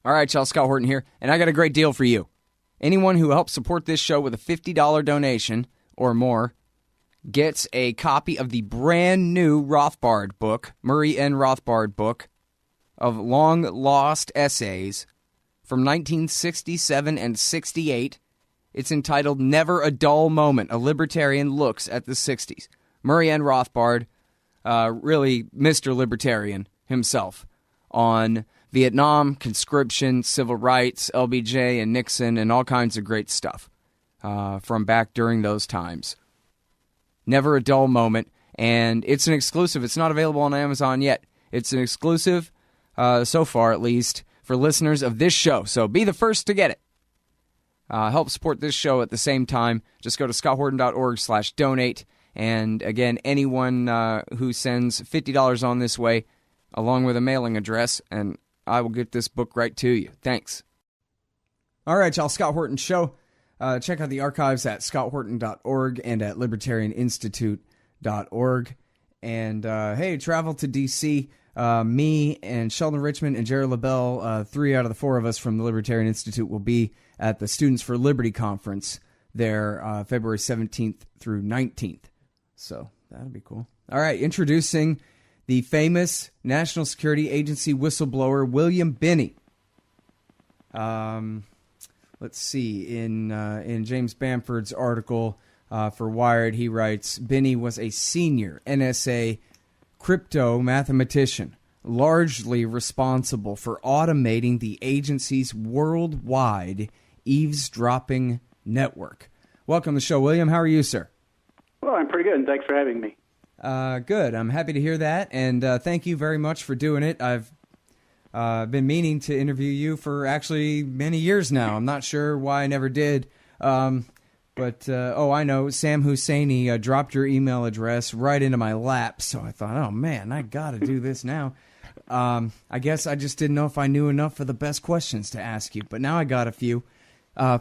All right, y'all, Scott Horton here, and I got a great deal for you. Anyone who helps support this show with a $50 donation or more gets a copy of the brand new Rothbard book, Murray N. Rothbard book, of long-lost essays from 1967 and 68. It's entitled Never a Dull Moment, A Libertarian Looks at the 60s. Murray N. Rothbard, really Mr. Libertarian himself, on Vietnam, conscription, civil rights, LBJ and Nixon, and all kinds of great stuff from back during those times. Never a dull moment, and it's an exclusive. It's not available on Amazon yet. It's an exclusive, so far at least, for listeners of this show, so be the first to get it. Help support this show at the same time. Just go to scotthorton.org/donate, and again, anyone who sends $50 on this way, along with a mailing address, and I will get this book right to you. Thanks. All right, y'all, Scott Horton Show. Check out the archives at scotthorton.org and at libertarianinstitute.org. And, hey, travel to D.C. Me and Sheldon Richmond and Jerry LaBelle, 3 out of the 4 of us from the Libertarian Institute, will be at the Students for Liberty Conference there February 17th through 19th. So that'll be cool. All right, introducing the famous National Security Agency whistleblower William Binney. Let's see, in James Bamford's article for Wired, he writes, Binney was a senior NSA crypto mathematician, largely responsible for automating the agency's worldwide eavesdropping network. Welcome to the show, William. How are you, sir? Well, I'm pretty good, and thanks for having me. Good. I'm happy to hear that, and thank you very much for doing it. I've been meaning to interview you for actually many years now. I'm not sure why I never did, but I know, Sam Husseini dropped your email address right into my lap, so I thought, oh man, I gotta do this now. I guess I just didn't know if I knew enough for the best questions to ask you, but now I got a few.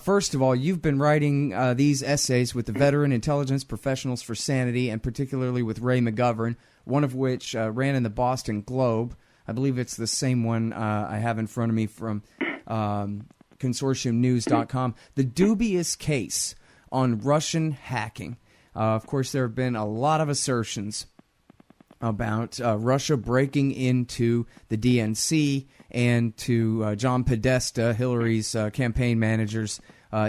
First of all, you've been writing these essays with the Veteran Intelligence Professionals for Sanity, and particularly with Ray McGovern, one of which ran in the Boston Globe. I believe it's the same one I have in front of me from consortiumnews.com. The dubious case on Russian hacking. Of course, there have been a lot of assertions about Russia breaking into the DNC and to John Podesta, Hillary's campaign manager's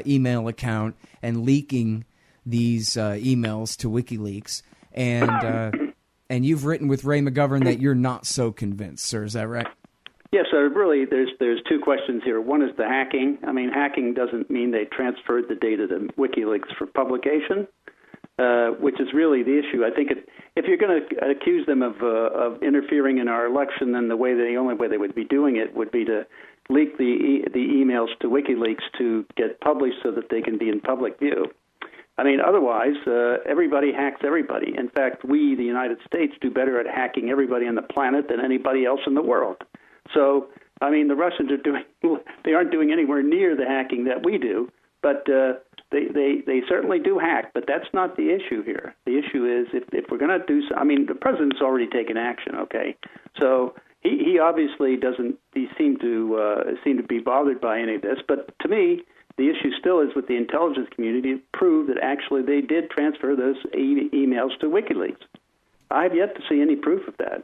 email account, and leaking these emails to WikiLeaks. And you've written with Ray McGovern that you're not so convinced, sir. Is that right? Yes, so really there's two questions here. One is the hacking. I mean, hacking doesn't mean they transferred the data to WikiLeaks for publication, which is really the issue. I think if you're going to accuse them of interfering in our election, then the only way they would be doing it would be to leak the emails to WikiLeaks to get published so that they can be in public view. I mean, otherwise, everybody hacks everybody. In fact, we, the United States, do better at hacking everybody on the planet than anybody else in the world. So, I mean, the Russians they aren't doing anywhere near the hacking that we do, but they certainly do hack. But that's not the issue here. The issue is if we're going to do so, I mean, the president's already taken action, okay? So he obviously doesn't seem to be bothered by any of this. But to me, the issue still is with the intelligence community to prove that actually they did transfer those emails to WikiLeaks. I've yet to see any proof of that.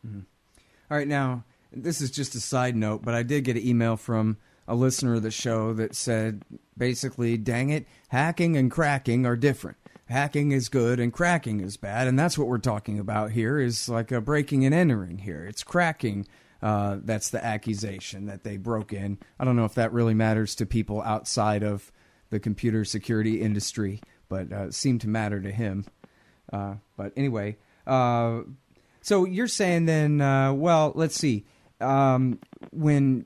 Mm-hmm. All right, now, this is just a side note, but I did get an email from a listener of the show that said, basically, dang it, hacking and cracking are different. Hacking is good and cracking is bad, and that's what we're talking about here, is like a breaking and entering here. It's cracking. That's the accusation that they broke in. I don't know if that really matters to people outside of the computer security industry, but it seemed to matter to him. But anyway, so you're saying then, well, let's see. When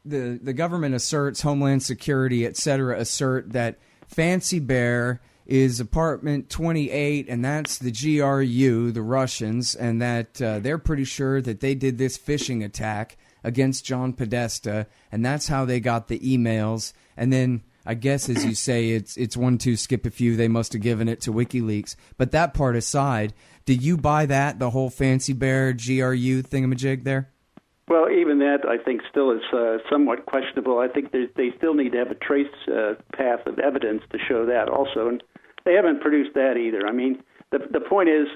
the government asserts, Homeland Security, et cetera, assert that Fancy Bear is apartment 28, and that's the GRU, the Russians, and that they're pretty sure that they did this phishing attack against John Podesta, and that's how they got the emails. And then, I guess, as you say, it's 1, 2, skip a few. They must have given it to WikiLeaks. But that part aside, did you buy that, the whole Fancy Bear GRU thingamajig there? Well, even that, I think, still is somewhat questionable. I think they still need to have a trace path of evidence to show that also, and they haven't produced that either. I mean, the point is,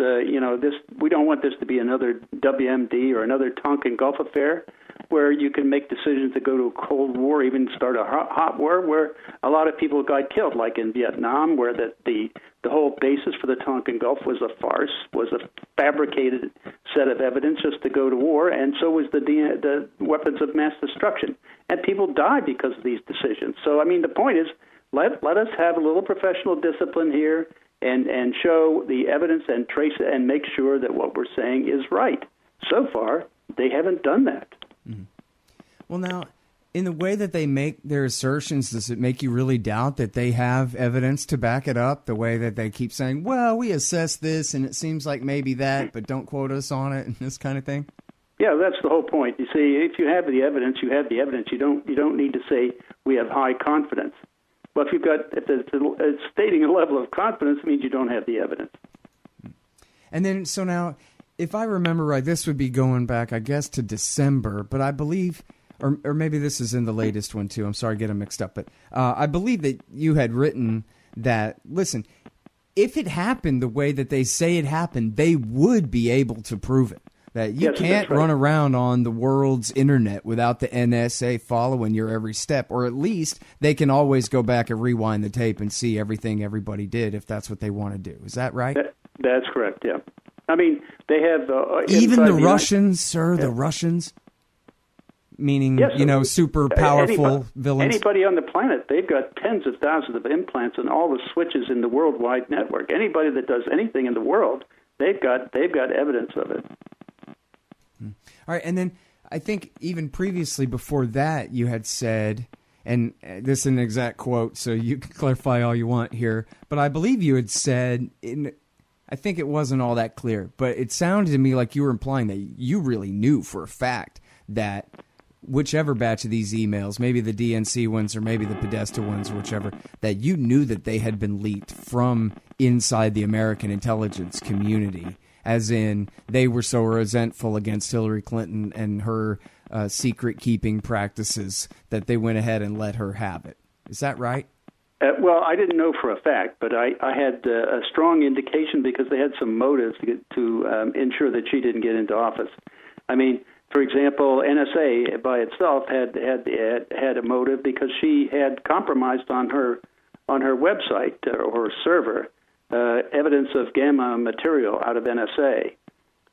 this we don't want this to be another WMD or another Tonkin Gulf affair where you can make decisions to go to a Cold War, even start a hot war, where a lot of people got killed, like in Vietnam, where the whole basis for the Tonkin Gulf was a farce, was a fabricated set of evidence just to go to war, and so was the weapons of mass destruction. And people died because of these decisions. So, I mean, the point is, let us have a little professional discipline here and show the evidence and trace it and make sure that what we're saying is right. So far, they haven't done that. Mm-hmm. Well, now, in the way that they make their assertions, does it make you really doubt that they have evidence to back it up? The way that they keep saying, well, we assessed this, and it seems like maybe that, but don't quote us on it, and this kind of thing? Yeah, that's the whole point. You see, if you have the evidence, you have the evidence. You don't need to say we have high confidence. Well, if it's stating a level of confidence, it means you don't have the evidence. And then, so now, if I remember right, this would be going back, I guess, to December, but I believe, or maybe this is in the latest one too. I'm sorry, I get them mixed up, but I believe that you had written that, listen, if it happened the way that they say it happened, they would be able to prove it. That you can't run around on the world's internet without the NSA following your every step, or at least they can always go back and rewind the tape and see everything everybody did if that's what they want to do. Is that right? That's correct, yeah. I mean, they have... even the Russians, sir, the Russians, meaning, super powerful villains. Anybody on the planet, they've got tens of thousands of implants and all the switches in the worldwide network. Anybody that does anything in the world, they've got evidence of it. All right, and then I think even previously before that you had said, and this is an exact quote, so you can clarify all you want here, but I believe you had said, I think it wasn't all that clear, but it sounded to me like you were implying that you really knew for a fact that whichever batch of these emails, maybe the DNC ones or maybe the Podesta ones or whichever, that you knew that they had been leaked from inside the American intelligence community. As in, they were so resentful against Hillary Clinton and her secret-keeping practices that they went ahead and let her have it. Is that right? Well, I didn't know for a fact, but I had a strong indication because they had some motives to ensure that she didn't get into office. I mean, for example, NSA by itself had a motive because she had compromised on her website or her server evidence of gamma material out of NSA.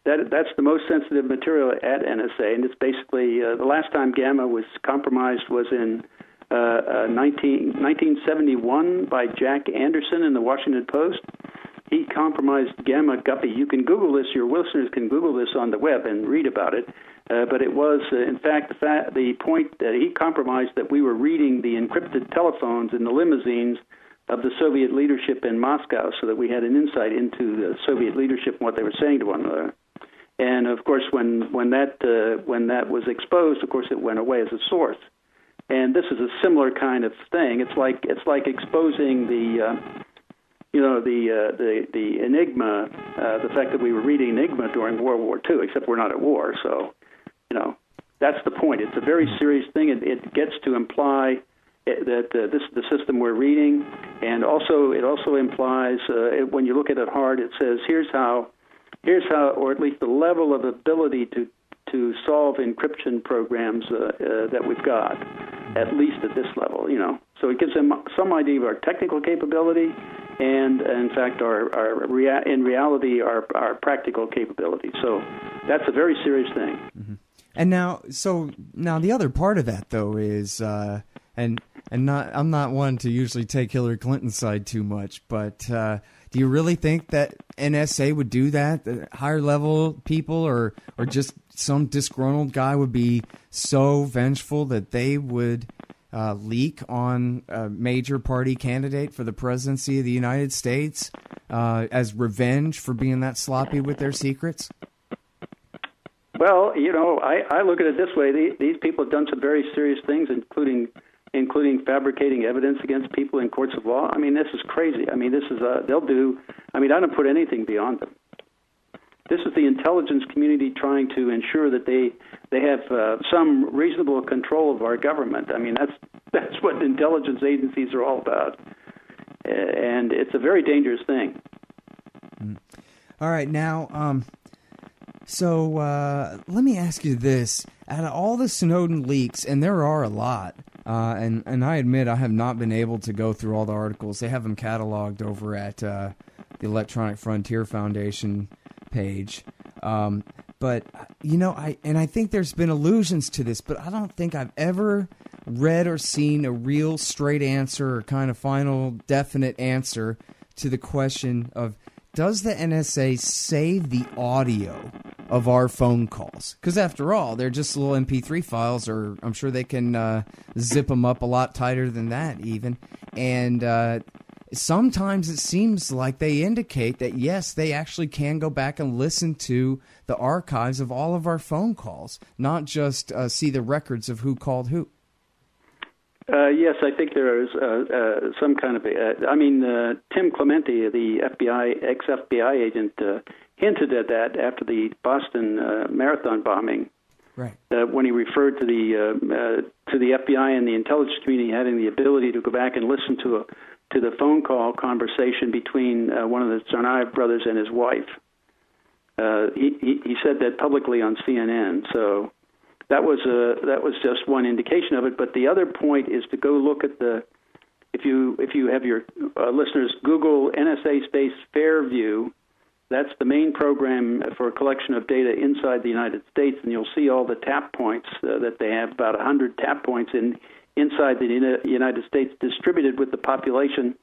That's the most sensitive material at NSA, and it's basically the last time gamma was compromised was in 1971 by Jack Anderson in the Washington Post. He compromised gamma guppy. You can Google this. Your listeners can Google this on the web and read about it. But it was, in fact, the point that he compromised that we were reading the encrypted telephones in the limousines of the Soviet leadership in Moscow, so that we had an insight into the Soviet leadership and what they were saying to one another. And of course, when that was exposed, of course, it went away as a source. And this is a similar kind of thing. It's like exposing the Enigma, the fact that we were reading Enigma during World War II, except we're not at war. So, that's the point. It's a very serious thing. It gets to imply that this is the system we're reading, and also it also implies when you look at it hard, it says here's how, or at least the level of ability to solve encryption programs that we've got, at least at this level. So it gives them some idea of our technical capability, and in fact, in reality, our practical capability. So that's a very serious thing. Mm-hmm. And now the other part of that though is I'm not one to usually take Hillary Clinton's side too much, but do you really think that NSA would do that? That higher level people or just some disgruntled guy would be so vengeful that they would leak on a major party candidate for the presidency of the United States as revenge for being that sloppy with their secrets? Well, I look at it this way. These people have done some very serious things, including fabricating evidence against people in courts of law. I mean, this is crazy. I mean, this is they'll do. I mean, I don't put anything beyond them. This is the intelligence community trying to ensure that they have some reasonable control of our government. I mean, that's what intelligence agencies are all about, and it's a very dangerous thing. All right, now, so let me ask you this. Out of all the Snowden leaks, and there are a lot, and I admit I have not been able to go through all the articles. They have them cataloged over at the Electronic Frontier Foundation page. But, you know, I think there's been allusions to this, but I don't think I've ever read or seen a real straight answer or kind of final definite answer to the question of, does the NSA save the audio of our phone calls? Because after all, they're just little MP3 files, or I'm sure they can zip them up a lot tighter than that even. And sometimes it seems like they indicate that, yes, they actually can go back and listen to the archives of all of our phone calls, not just see the records of who called who. Yes, I think there is some kind of Tim Clementi, the ex-FBI agent, hinted at that after the Boston Marathon bombing. Right. When he referred to the FBI and the intelligence community having the ability to go back and listen to the phone call conversation between one of the Tsarnaev brothers and his wife. He said that publicly on CNN. So that was just one indication of it. But the other point is to go look at if you have your listeners Google NSA space Fairview. That's the main program for a collection of data inside the United States, and you'll see all the tap points that they have, about 100 tap points inside the United States, distributed with the population.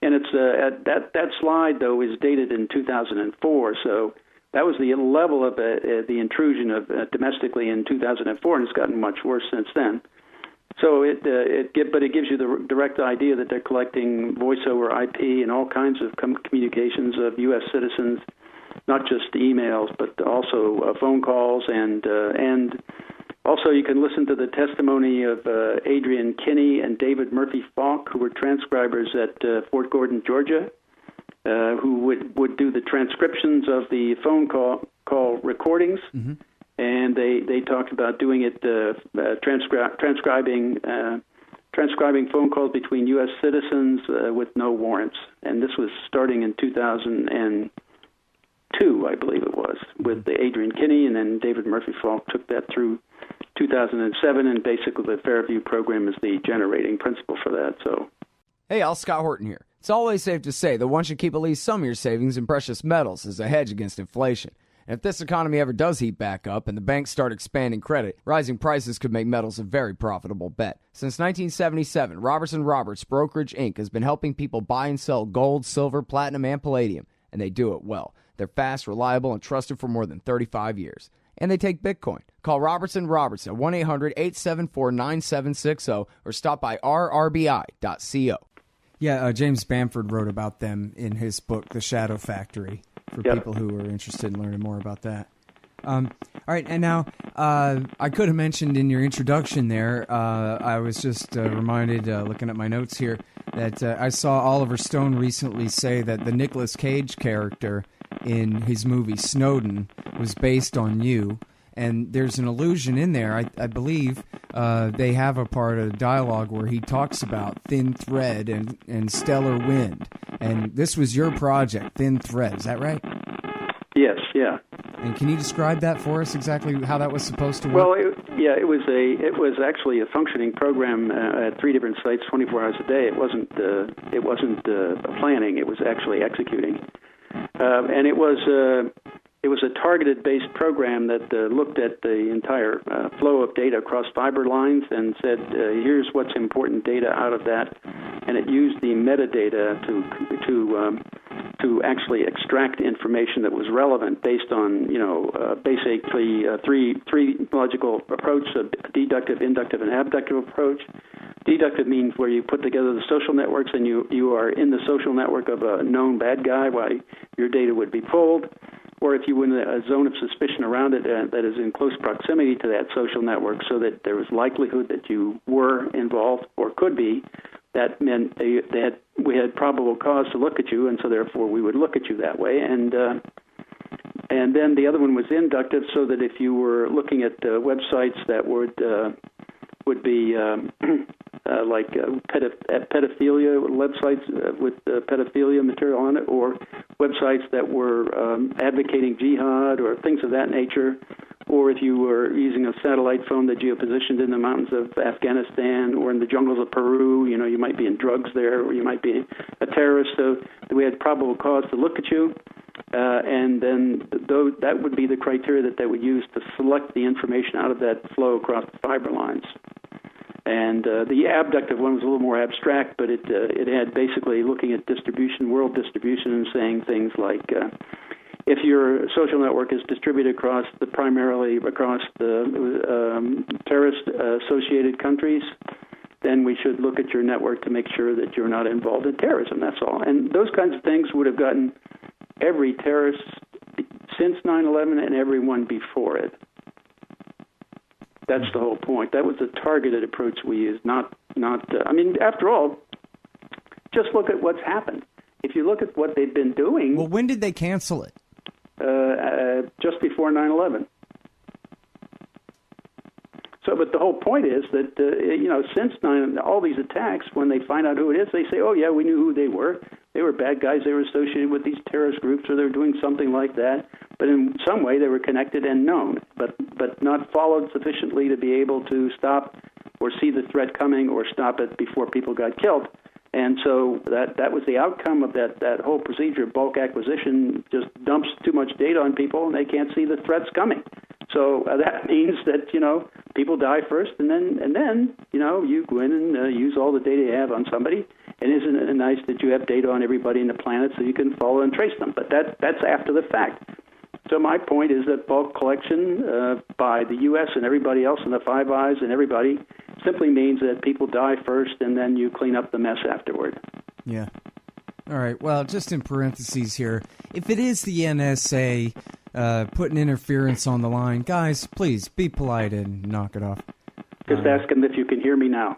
And it's that slide though is dated in 2004, so that was the level of the intrusion of domestically in 2004, and it's gotten much worse since then. So it gives you the direct idea that they're collecting voice over IP and all kinds of communications of U.S. citizens, not just emails, but also phone calls, and also you can listen to the testimony of Adrian Kinney and David Murphy Falk, who were transcribers at Fort Gordon, Georgia, who would do the transcriptions of the phone call recordings. Mm-hmm. And they talked about doing it, transcribing phone calls between U.S. citizens with no warrants. And this was starting in 2002, I believe it was, with the Adrian Kinney, and then David Murphy Falk took that through 2007. And basically, the Fairview program is the generating principle for that. So, hey, Al, Scott Horton here. It's always safe to say that one should keep at least some of your savings in precious metals as a hedge against inflation. And if this economy ever does heat back up and the banks start expanding credit, rising prices could make metals a very profitable bet. Since 1977, Robertson Roberts Brokerage Inc. has been helping people buy and sell gold, silver, platinum, and palladium, and they do it well. They're fast, reliable, and trusted for more than 35 years. And they take Bitcoin. Call Robertson Roberts at 1-800-874-9760 or stop by rrbi.co. Yeah, James Bamford wrote about them in his book, The Shadow Factory, for people who are interested in learning more about that. All right, and now I could have mentioned in your introduction there, I was just reminded, looking at my notes here, that I saw Oliver Stone recently say that the Nicolas Cage character in his movie Snowden was based on you. And there's an allusion in there, I believe they have a part of the dialogue where he talks about Thin Thread and Stellar Wind. And this was your project, Thin Thread, is that right? Yes, yeah. And can you describe that for us, exactly how that was supposed to work? Well, it was actually a functioning program at 3 different sites, 24 hours a day. It wasn't planning; it was actually executing, and it was a targeted-based program that looked at the entire flow of data across fiber lines and said, "Here's what's important data out of that," and it used the metadata to actually extract information that was relevant based on, basically three logical approach: a deductive, inductive, and abductive approach. Deductive means where you put together the social networks and you are in the social network of a known bad guy, why your data would be pulled. Or if you were in a zone of suspicion around it that is in close proximity to that social network, so that there was likelihood that you were involved or could be, that meant we had probable cause to look at you, and so therefore we would look at you that way. And And then the other one was inductive, so that if you were looking at websites that would be like pedophilia websites with pedophilia material on it, or websites that were advocating jihad or things of that nature, or if you were using a satellite phone that geopositioned in the mountains of Afghanistan or in the jungles of Peru, you might be in drugs there, or you might be a terrorist, so we had probable cause to look at you. And then that would be the criteria that they would use to select the information out of that flow across the fiber lines. And the abductive one was a little more abstract, but it had basically looking at distribution, world distribution, and saying things like, if your social network is distributed primarily across the terrorist-associated countries, then we should look at your network to make sure that you're not involved in terrorism. That's all. And those kinds of things would have gotten every terrorist since 9/11 and everyone before it. That's the whole point. That was a targeted approach we used, not. After all, just look at what's happened. If you look at what they've been doing. Well, when did they cancel it? Just before 9/11. So, but the whole point is that since all these attacks, when they find out who it is, they say, "Oh yeah, we knew who they were. They were bad guys. They were associated with these terrorist groups, or they were doing something like that." But in some way, they were connected and known, but not followed sufficiently to be able to stop or see the threat coming or stop it before people got killed. And so that was the outcome of that whole procedure. Bulk acquisition just dumps too much data on people, and they can't see the threats coming. So that means that people die first, and then you go in and use all the data you have on somebody. And isn't it nice that you have data on everybody in the planet so you can follow and trace them? But that's after the fact. So my point is that bulk collection by the U.S. and everybody else in the Five Eyes and everybody simply means that people die first, and then you clean up the mess afterward. Yeah. All right. Well, just in parentheses here, if it is the NSA putting interference on the line, guys, please be polite and knock it off. Just ask them if you can hear me now.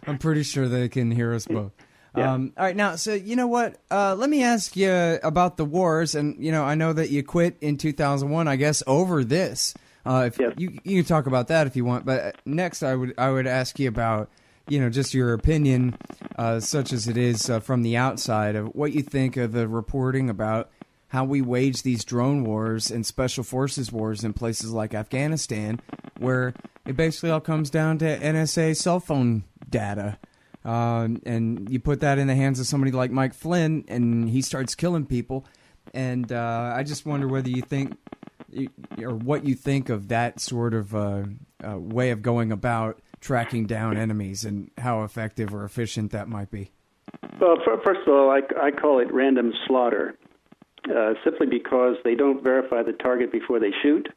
I'm pretty sure they can hear us both. Yeah. All right, now, so you know what? Let me ask you about the wars, and I know that you quit in 2001, I guess, over this. If yes. you can talk about that if you want, but next I would ask you about just your opinion, such as it is from the outside, of what you think of the reporting about how we wage these drone wars and special forces wars in places like Afghanistan, where it basically all comes down to NSA cell phone data. And you put that in the hands of somebody like Mike Flynn, and he starts killing people. And I just wonder whether you think, or what you think of that sort of way of going about tracking down enemies, and how effective or efficient that might be. Well, first of all, I call it random slaughter, simply because they don't verify the target before they shoot.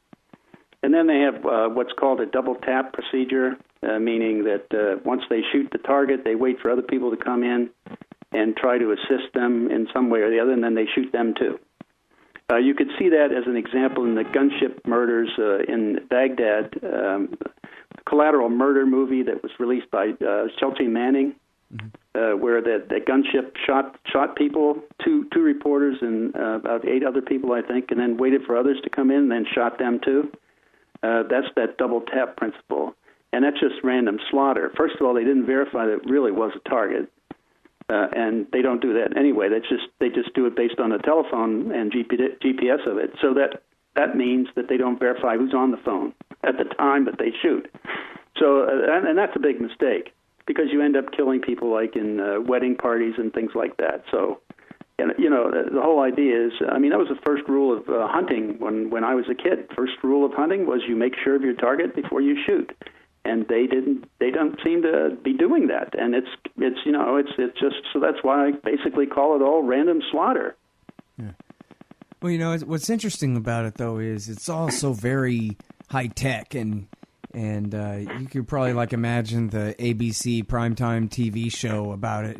And then they have what's called a double tap procedure, meaning that once they shoot the target, they wait for other people to come in and try to assist them in some way or the other, and then they shoot them too. You could see that as an example in the gunship murders in Baghdad, the Collateral Murder movie that was released by Chelsea Manning, where the gunship shot people, two reporters and about 8 other people, I think, and then waited for others to come in and then shot them too. That's that double tap principle. And that's just random slaughter. First of all, they didn't verify that it really was a target. And they don't do that anyway. They just do it based on a telephone and GPS of it. So that means that they don't verify who's on the phone at the time that they shoot. So and that's a big mistake, because you end up killing people like in wedding parties and things like that. So, the whole idea is, that was the first rule of hunting when I was a kid. First rule of hunting was you make sure of your target before you shoot. And they don't seem to be doing that, and it's just, so that's why I basically call it all random slaughter. Yeah. Well, what's interesting about it though is it's all so very high tech, and you could probably imagine the ABC primetime TV show about it,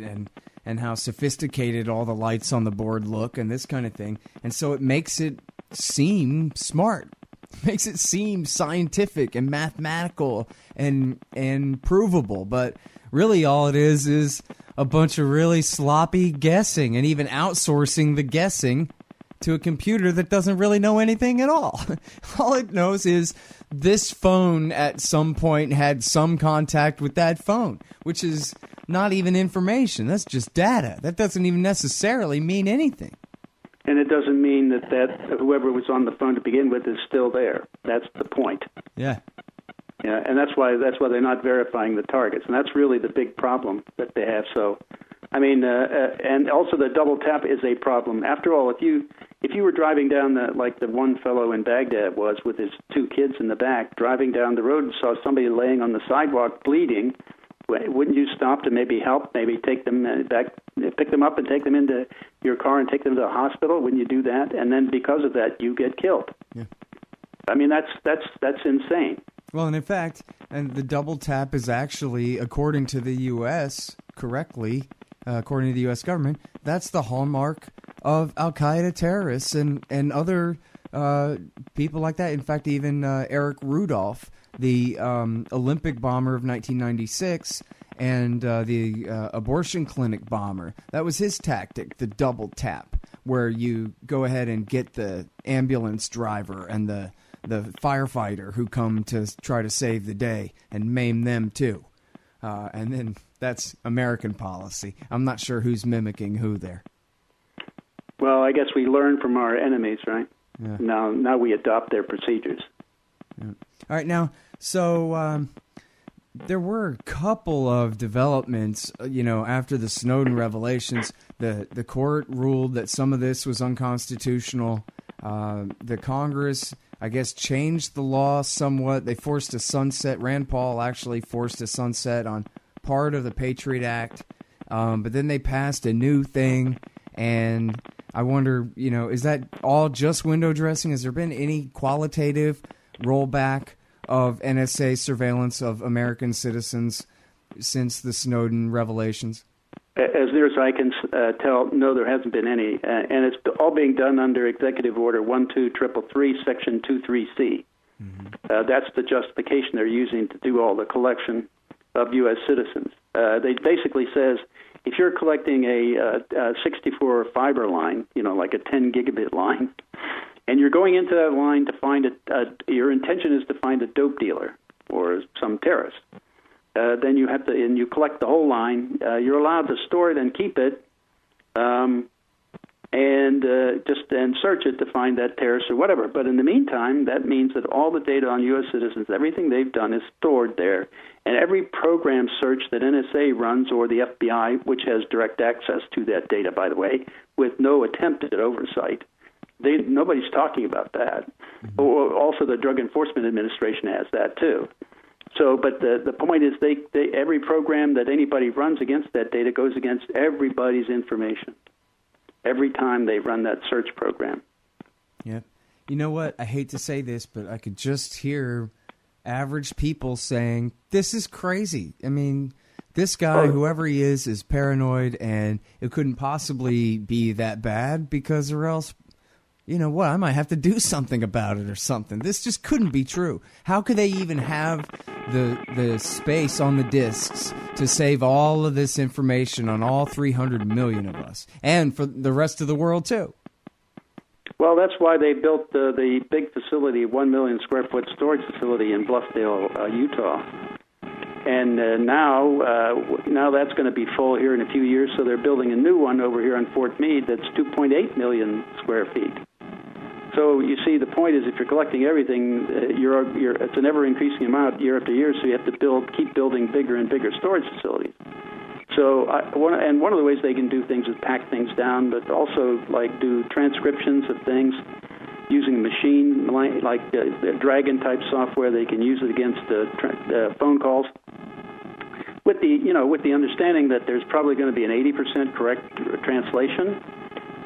and how sophisticated all the lights on the board look and this kind of thing, and so it makes it seem smart. Makes it seem scientific and mathematical and provable, but really all it is a bunch of really sloppy guessing, and even outsourcing the guessing to a computer that doesn't really know anything at all. All it knows is this phone at some point had some contact with that phone, which is not even information. That's just data. That doesn't even necessarily mean anything. And it doesn't mean that whoever was on the phone to begin with is still there. That's the point. Yeah. Yeah, and that's why they're not verifying the targets, and that's really the big problem that they have. So, I mean, and also the double tap is a problem. After all, if you were driving down like the one fellow in Baghdad was with his two kids in the back, driving down the road and saw somebody laying on the sidewalk bleeding, wouldn't you stop to maybe help, maybe take them back, pick them up and take them into your car and take them to the hospital? Wouldn't you do that? And then because of that, you get killed. Yeah. I mean, that's insane. Well, and in fact, and the double tap is actually, according to the U.S., correctly, according to the U.S. government, that's the hallmark of al-Qaeda terrorists and other people like that. In fact, even Eric Rudolph, the Olympic bomber of 1996 and the abortion clinic bomber, that was his tactic, the double tap, where you go ahead and get the ambulance driver and the firefighter who come to try to save the day and maim them too. And then that's American policy. I'm not sure who's mimicking who there. Well, I guess we learn from our enemies, right? Yeah. Now we adopt their procedures. Yeah. All right, now, so there were a couple of developments, after the Snowden revelations. The court ruled that some of this was unconstitutional. The Congress, I guess, changed the law somewhat. They forced a sunset. Rand Paul actually forced a sunset on part of the Patriot Act. But then they passed a new thing. And I wonder, is that all just window dressing? Has there been any qualitative rollback of NSA surveillance of American citizens since the Snowden revelations? As near as I can tell, no, there hasn't been any. And it's all being done under Executive Order 12333, Section 23C. Mm-hmm. That's the justification they're using to do all the collection of U.S. citizens. They basically says, if you're collecting a 64 fiber line, like a 10 gigabit line, and you're going into that line to find your intention is to find a dope dealer or some terrorist, then you have to, and you collect the whole line. You're allowed to store it and keep it, and search it to find that terrorist or whatever. But in the meantime, that means that all the data on U.S. citizens, everything they've done, is stored there. And every program search that NSA runs, or the FBI, which has direct access to that data, by the way, with no attempt at oversight, nobody's talking about that. Mm-hmm. Also, the Drug Enforcement Administration has that too. So, but the point is, they every program that anybody runs against that data goes against everybody's information every time they run that search program. Yeah. You know what? I hate to say this, but I could just hear average people saying, this is crazy. I mean, this guy, whoever he is paranoid, and it couldn't possibly be that bad because or else, I might have to do something about it or something. This just couldn't be true. How could they even have the space on the disks to save all of this information on all 300 million of us and for the rest of the world too? Well, that's why they built the big facility, 1 million square foot storage facility in Bluffdale, Utah. And now that's going to be full here in a few years, so they're building a new one over here on Fort Meade that's 2.8 million square feet. So you see, the point is, if you're collecting everything, it's an ever-increasing amount year after year, so you have to keep building bigger and bigger storage facilities. So one of the ways they can do things is pack things down, but also do transcriptions of things using machine, like the Dragon-type software. They can use it against phone calls, with the understanding that there's probably going to be an 80% correct translation,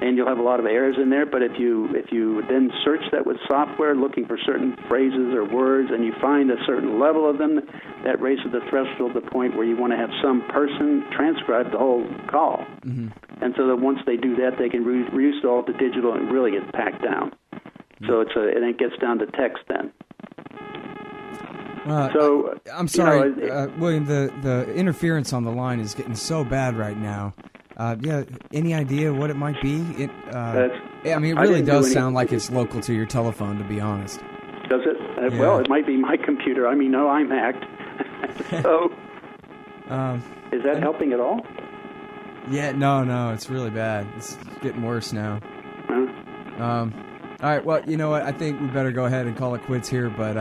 and you'll have a lot of errors in there. But if you then search that with software, looking for certain phrases or words, and you find a certain level of them, that raises the threshold to the point where you want to have some person transcribe the whole call. Mm-hmm. And so that once they do that, they can reduce all the digital and really get packed down. Mm-hmm. So it gets down to text then. I'm sorry, William. The interference on the line is getting so bad right now. Any idea what it might be? Yeah, I mean, it really does sound like it's local to your telephone, to be honest. Does it? Yeah. Well, it might be my computer. I mean, no, I'm hacked. So, is that helping at all? Yeah, no, it's really bad. It's getting worse now. All right, well, you know what? I think we better go ahead and call it quits here, but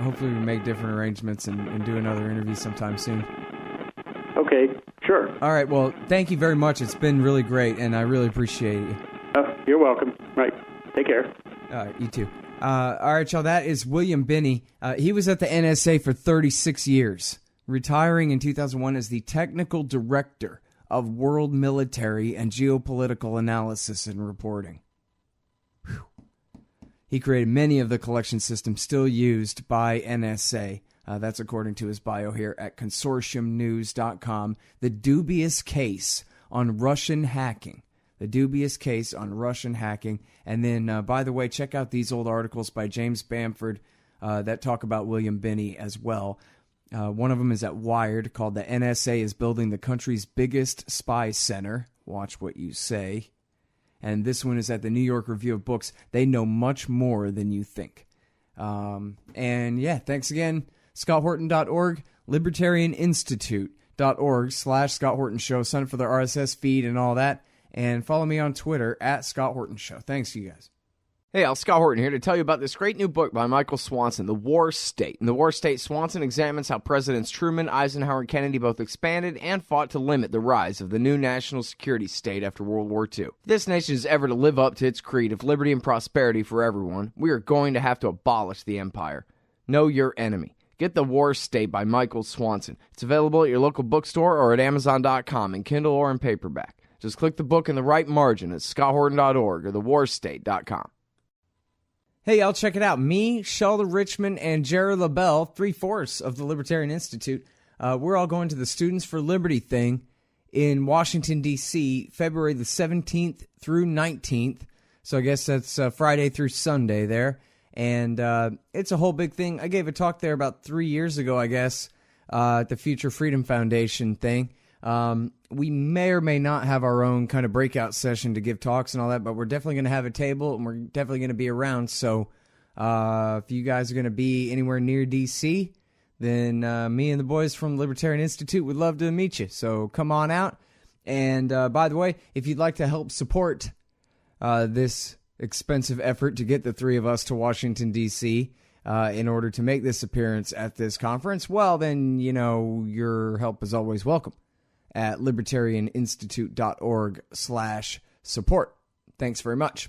hopefully we make different arrangements and do another interview sometime soon. Okay, sure. All right, well, thank you very much. It's been really great, and I really appreciate you. You're welcome. Right. Take care. All right, you too. All right, y'all, that is William Binney. He was at the NSA for 36 years, retiring in 2001 as the technical director of world military and geopolitical analysis and reporting. Whew. He created many of the collection systems still used by NSA. That's according to his bio here at consortiumnews.com. The dubious case on Russian hacking. The dubious case on Russian hacking. And then, by the way, check out these old articles by James Bamford that talk about William Binney as well. One of them is at Wired, called "The NSA is Building the Country's Biggest Spy Center." Watch what you say. And this one is at the New York Review of Books. They know much more than you think. And yeah, thanks again. ScottHorton.org, LibertarianInstitute.org/Scott Horton Show. Sign up for the RSS feed and all that. And follow me on Twitter at Scott Horton Show. Thanks, you guys. Hey, Al, Scott Horton here to tell you about this great new book by Michael Swanson, The War State. In The War State, Swanson examines how Presidents Truman, Eisenhower, and Kennedy both expanded and fought to limit the rise of the new national security state after World War II. If this nation is ever to live up to its creed of liberty and prosperity for everyone, we are going to have to abolish the empire. Know your enemy. Get The War State by Michael Swanson. It's available at your local bookstore or at Amazon.com in Kindle or in paperback. Just click the book in the right margin at ScottHorton.org or thewarstate.com. Hey, y'all, check it out. Me, Sheldon Richmond, and Jared LaBelle, 3/4 of the Libertarian Institute, we're all going to the Students for Liberty thing in Washington, D.C., February the 17th through 19th. So I guess that's Friday through Sunday there. And it's a whole big thing. I gave a talk there about 3 years ago, I guess, at the Future Freedom Foundation thing. We may or may not have our own kind of breakout session to give talks and all that, but we're definitely going to have a table and we're definitely going to be around. So if you guys are going to be anywhere near D.C., then me and the boys from Libertarian Institute would love to meet you. So come on out. And by the way, if you'd like to help support this expensive effort to get the three of us to Washington, D.C., in order to make this appearance at this conference, well, then, you know, your help is always welcome at libertarianinstitute.org/support. Thanks very much.